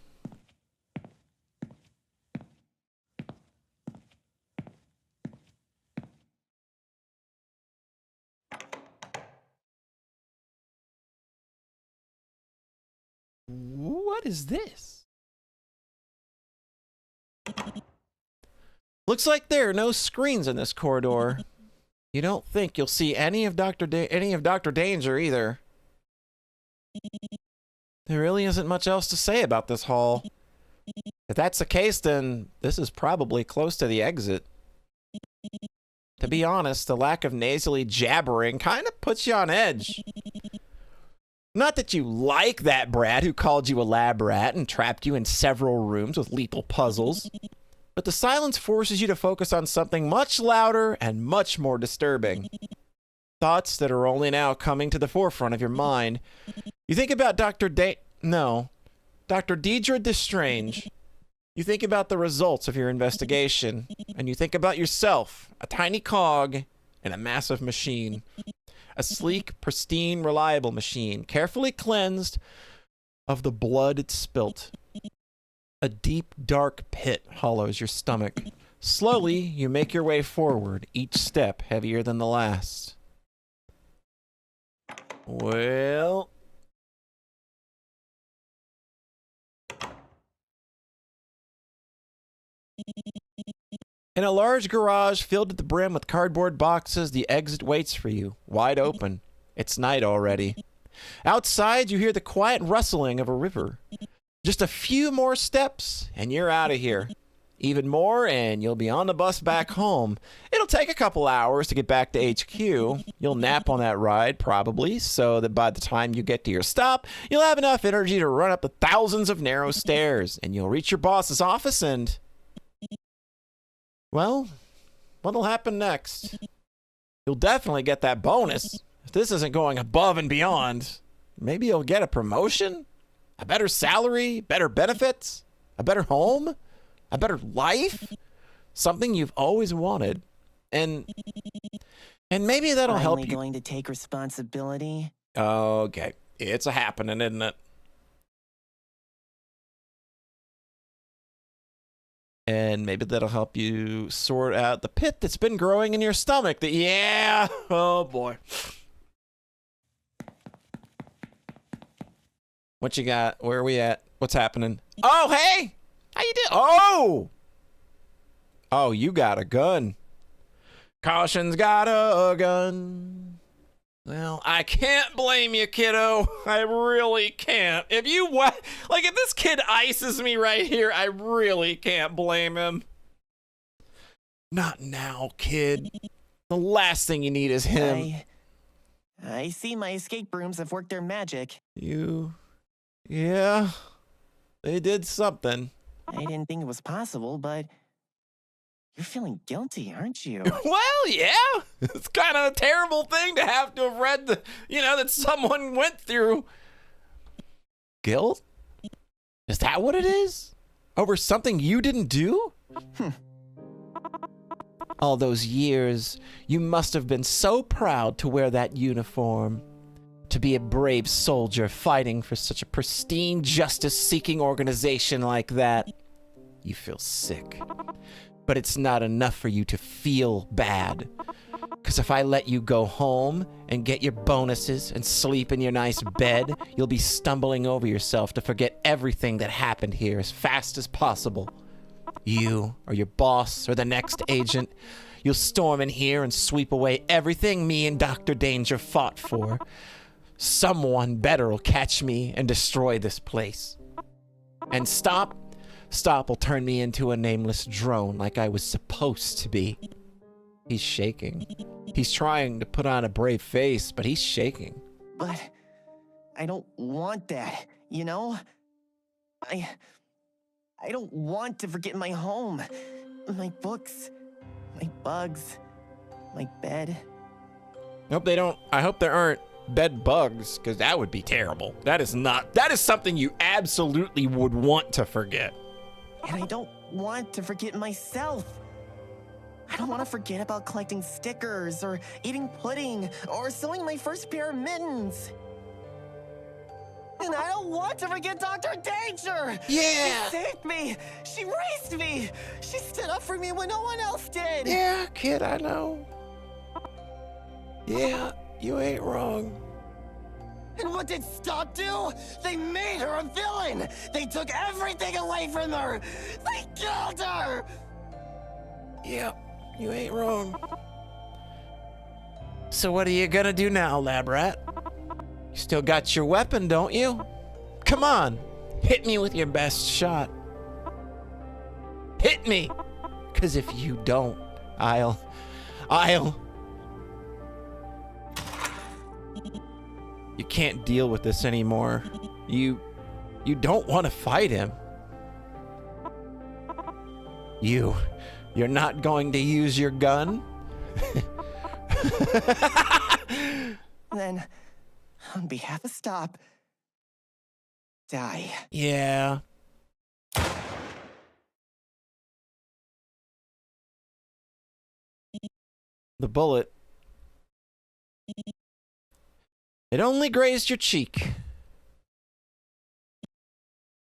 What is this? Looks like there are no screens in this corridor. You don't think you'll see any of Dr. Danger either. There really isn't much else to say about this hall. If that's the case, then this is probably close to the exit. To be honest, the lack of nasally jabbering kind of puts you on edge. Not that you like that brat who called you a lab rat and trapped you in several rooms with lethal puzzles. But the silence forces you to focus on something much louder and much more disturbing. Thoughts that are only now coming to the forefront of your mind. You think about Dr. Deidre Destrange. You think about the results of your investigation. And you think about yourself, a tiny cog in a massive machine. A sleek, pristine, reliable machine, carefully cleansed of the blood it spilt. A deep, dark pit hollows your stomach. Slowly, you make your way forward, each step heavier than the last. Well... In a large garage filled to the brim with cardboard boxes, the exit waits for you, wide open. It's night already. Outside, you hear the quiet rustling of a river. Just a few more steps, and you're out of here. Even more, and you'll be on the bus back home. It'll take a couple hours to get back to HQ. You'll nap on that ride, probably, so that by the time you get to your stop, you'll have enough energy to run up the thousands of narrow stairs, and you'll reach your boss's office and... Well, what'll happen next? You'll definitely get that bonus. If this isn't going above and beyond, maybe you'll get a promotion? A better salary, better benefits, a better home, a better life, something you've always wanted, and maybe that'll help you. Going to take responsibility. Okay, it's a happening, isn't it? And maybe that'll help you sort out the pit that's been growing in your stomach. Yeah, oh boy. What you got? Where are we at? What's happening? Oh, hey! How you doing? Oh! Oh, you got a gun. Caution's got a gun. Well, I can't blame you, kiddo. I really can't. If this kid ices me right here, I really can't blame him. Not now, kid. The last thing you need is him. I see my escape rooms have worked their magic. Yeah, they did something. I didn't think it was possible, but you're feeling guilty, aren't you? Well, yeah. It's kind of a terrible thing to have to have read that someone went through. Guilt? Is that what it is? Over something you didn't do? All those years, you must have been so proud to wear that uniform. To be a brave soldier fighting for such a pristine, justice-seeking organization like that. You feel sick. but it's not enough for you to feel bad. Because if I let you go home and get your bonuses and sleep in your nice bed, you'll be stumbling over yourself to forget everything that happened here as fast as possible. You, or your boss, or the next agent, you'll storm in here and sweep away everything me and Dr. Danger fought for. Someone better will catch me and destroy this place. And Stop will turn me into a nameless drone like I was supposed to be. He's shaking. He's trying to put on a brave face, but he's shaking. But I don't want that, you know? I don't want to forget my home, my books, my bugs, my bed. I hope there aren't bed bugs, because that would be terrible. That is something you absolutely would want to forget. And I don't want to forget myself. I don't want to forget about collecting stickers, or eating pudding, or sewing my first pair of mittens. And I don't want to forget Dr. Danger! Yeah! She saved me! She raised me! She stood up for me when no one else did! Yeah, kid, I know. Yeah, you ain't wrong. And what did Stop do? They made her a villain! They took everything away from her! They killed her! Yeah, you ain't wrong. So what are you gonna do now, lab rat? You still got your weapon, don't you? Come on, hit me with your best shot. Hit me! 'Cause if you don't, I'll... You can't deal with this anymore. You don't want to fight him. You're not going to use your gun? Then, on behalf of Stop, die. Yeah. The bullet. It only grazed your cheek.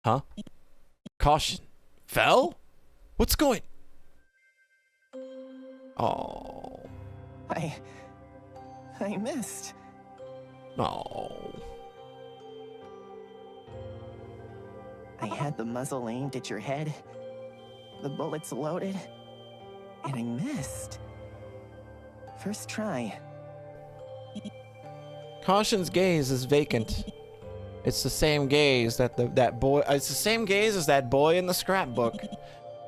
Huh? Caution. Fell? What's going... Oh. I missed. Oh. I had the muzzle aimed at your head, the bullets loaded, and I missed. First try. Caution's gaze is vacant. It's the same gaze that that boy. It's the same gaze as that boy in the scrapbook.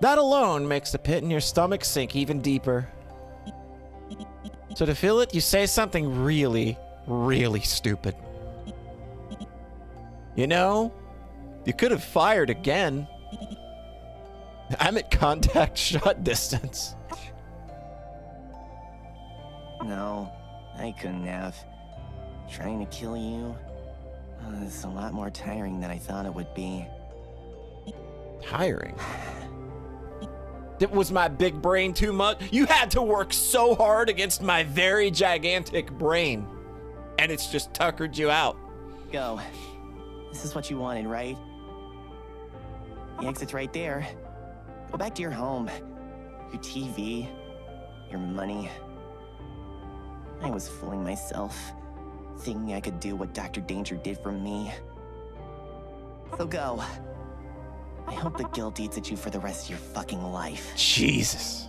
That alone makes the pit in your stomach sink even deeper. So to fill it, you say something really, really stupid. You know, you could have fired again. I'm at contact shot distance. No, I couldn't have. Trying to kill you was a lot more tiring than I thought it would be. Tiring? Was my big brain too much? You had to work so hard against my very gigantic brain. And it's just tuckered you out. Go. This is what you wanted, right? The exit's right there. Go back to your home. Your TV. Your money. I was fooling myself, thinking I could do what Dr. Danger did for me. So go. I hope the guilt eats at you for the rest of your fucking life. Jesus.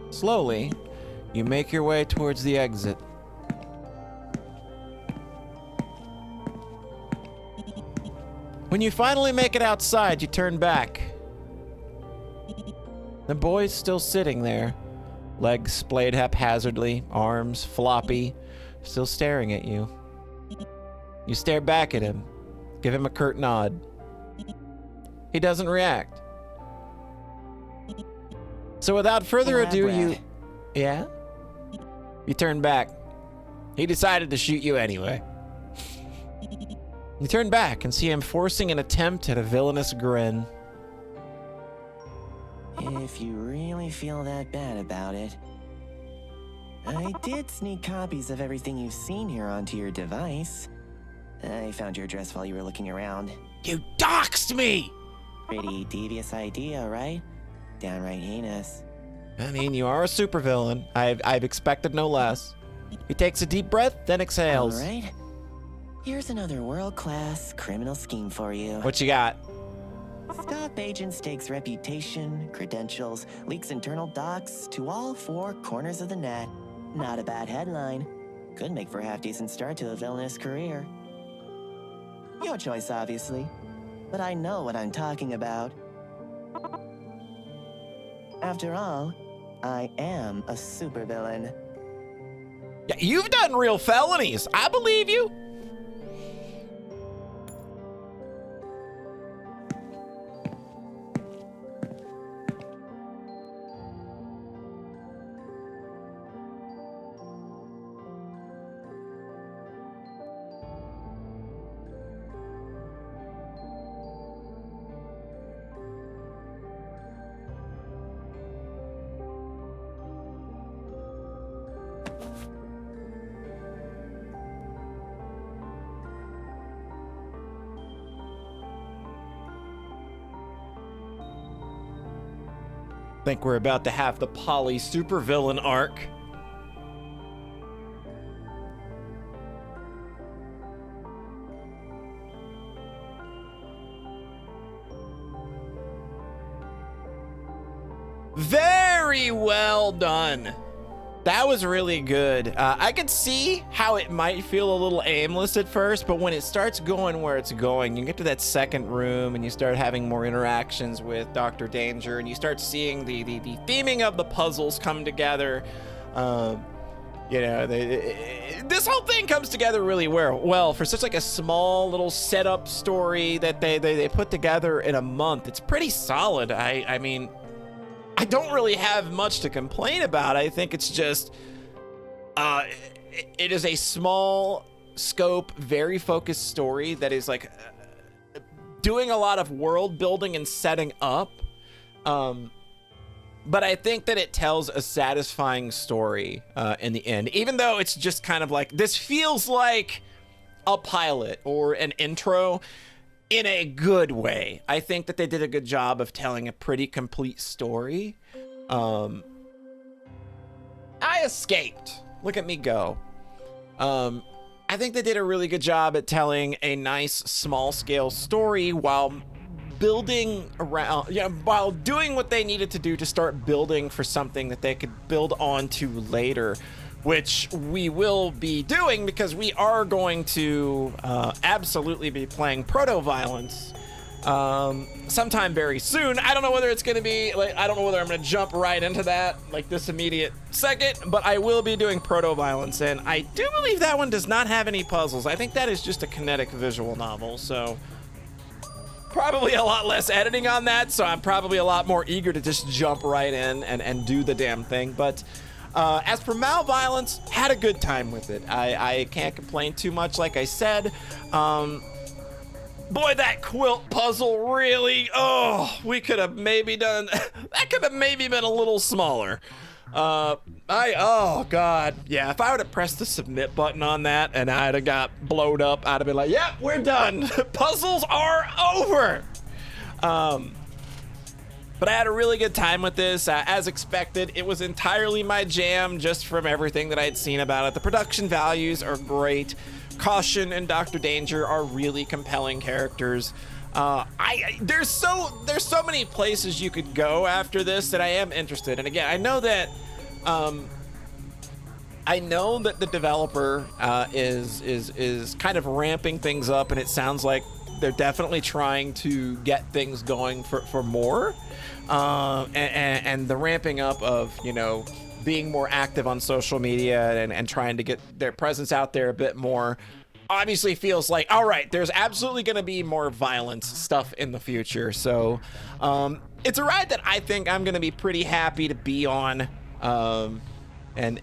Slowly, you make your way towards the exit. When you finally make it outside, you turn back. The boy's still sitting there, legs splayed haphazardly, arms floppy, still staring at you. You stare back at him, give him a curt nod. He doesn't react. So without further ado, you... Yeah? You turn back. He decided to shoot you anyway. You turn back and see him forcing an attempt at a villainous grin. If you really feel that bad about it, I did sneak copies of everything you've seen here onto your device. I found your address while you were looking around. You doxed me! Pretty devious idea, right? Downright heinous. I mean, you are a supervillain. I've expected no less. He takes a deep breath, then exhales. All right. Here's another world-class criminal scheme for you. What you got? Top agent stakes reputation, credentials, leaks internal docs to all four corners of the net. Not a bad headline. Could make for a half-decent start to a villainous career. Your choice, obviously. But I know what I'm talking about. After all, I am a supervillain. Yeah, you've done real felonies. I believe you. Think we're about to have the Polly supervillain arc. Very well done. That was really good. I could see how it might feel a little aimless at first, but when it starts going where it's going, you get to that second room and you start having more interactions with Dr. Danger, and you start seeing the theming of the puzzles come together. You know, this whole thing comes together really well for such like a small little setup story that they put together in a month. It's pretty solid. I mean, I don't really have much to complain about. I think it's just, it is a small scope, very focused story that is like doing a lot of world building and setting up. But I think that it tells a satisfying story in the end, even though it's just kind of like, this feels like a pilot or an intro in a good way. I think that they did a good job of telling a pretty complete story. I escaped. Look at me go. I think they did a really good job at telling a nice small scale story while building around, while doing what they needed to do to start building for something that they could build onto later, which we will be doing because we are going to absolutely be playing Proto-Violence sometime very soon. I don't know whether it's going to be, like, I don't know whether I'm going to jump right into that, like, this immediate second, but I will be doing Proto-Violence, and I do believe that one does not have any puzzles. I think that is just a kinetic visual novel, so probably a lot less editing on that, so I'm probably a lot more eager to just jump right in and do the damn thing, but as for malViolence, had a good time with it. I can't complain too much, like I said. Boy, that quilt puzzle really, we could have maybe done, that could have maybe been a little smaller. Oh God, yeah, if I would have pressed the submit button on that and I'd have got blowed up, I'd have been like, yep, we're done. Puzzles are over. But I had a really good time with this. As expected, it was entirely my jam just from everything that I had seen about it. The production values are great. Caution and Dr. Danger are really compelling characters. There's so many places you could go after this that I am interested. And again, I know that the developer is kind of ramping things up, and it sounds like they're definitely trying to get things going for more. And the ramping up of, being more active on social media and trying to get their presence out there a bit more obviously feels like, all right, there's absolutely going to be more violence stuff in the future. So it's a ride that I think I'm going to be pretty happy to be on. And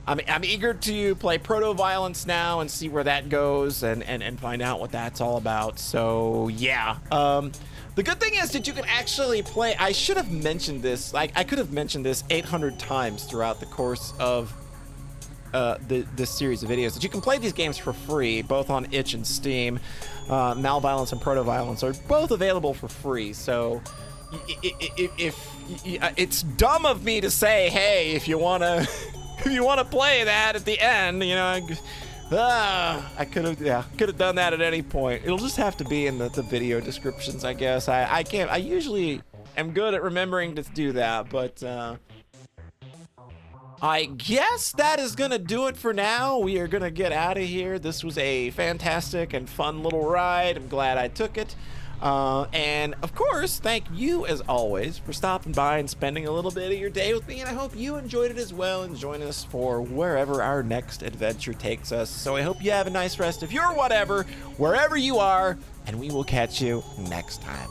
I'm eager to play Proto-Violence now and see where that goes and find out what that's all about. So yeah. The good thing is that you can actually play, I should have mentioned this, I could have mentioned this 800 times throughout the course of this series of videos, that you can play these games for free, both on itch and Steam. malViolence and proto-violence are both available for free, so if it's dumb of me to say, hey, if you want to if you want to play that at the end, you know, I could have done that at any point. It'll just have to be in the video descriptions, I guess. I usually am good at remembering to do that, but I guess that is gonna do it for now. We are gonna get out of here. This was a fantastic and fun little ride. I'm glad I took it. And of course, thank you as always for stopping by and spending a little bit of your day with me, and I hope you enjoyed it as well, and join us for wherever our next adventure takes us. So I hope you have a nice rest of your whatever, wherever you are, and we will catch you next time.